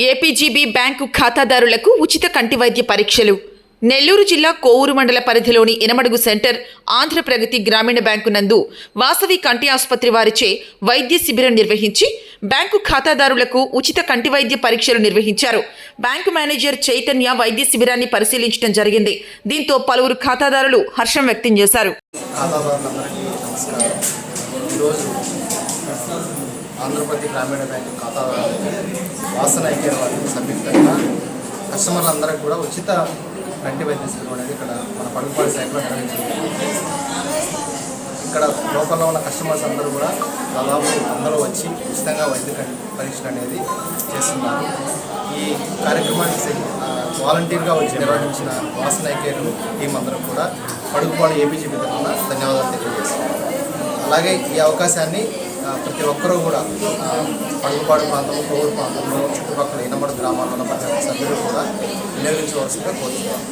APGB bank ఖాతాదారులకు ఉచిత కంటి వైద్య పరీక్షలు. నెల్లూరు జిల్లా కోవూరు మండల పరిధిలోని ఎనమడుగు సెంటర్ ఆంధ్రప్రగతి గ్రామీణ బ్యాంకు నందు వాసవి కంటి ఆసుపత్రి వారిచే వైద్య శిబిరం నిర్వహించి బ్యాంకు ఖాతాదారులకు ఉచిత కంటి వైద్య పరీక్షలు నిర్వహించారు. బ్యాంకు మేనేజర్ చైతన్య వైద్య శిబిరాన్ని పరిశీలించడం జరిగింది. దీంతో పలువురు ఖాతాదారులు హర్షం వ్యక్తం చేశారు. ఆంధ్రప్రదేశ్ గ్రామీణ బ్యాంకు ఖాతాదారులు వాసన ఐకేర్ వారికి సంయుక్తంగా కస్టమర్లందరికీ కూడా ఉచిత కంటి వైద్య శిబిరం అనేది ఇక్కడ మన పడుగుపాడు శాఖలో నిర్వహించింది. ఇక్కడ లోకల్లో ఉన్న కస్టమర్స్ అందరూ కూడా దాదాపు అందరూ వచ్చి ఉచితంగా వైద్య పరీక్షలు అనేది చేస్తున్నారు. ఈ కార్యక్రమానికి వాలంటీర్గా వచ్చి నిర్వహించిన వాసన ఐకేర్ టీం అందరూ కూడా పడుగుపాడు ఏపీజీబీ తరఫున ధన్యవాదాలు తెలియజేస్తున్నారు. అలాగే ఈ అవకాశాన్ని ప్రతి ఒక్కరూ కూడా పడుగుపాడు ప్రాంతంలో, కోవూరు ప్రాంతంలో, చుట్టుపక్కల ఎనమడు గ్రామాల్లో ఉన్న ప్రతి ఒక్క సభ్యులు కూడా వినియోగించవలసిందిగా కోరుతున్నాను.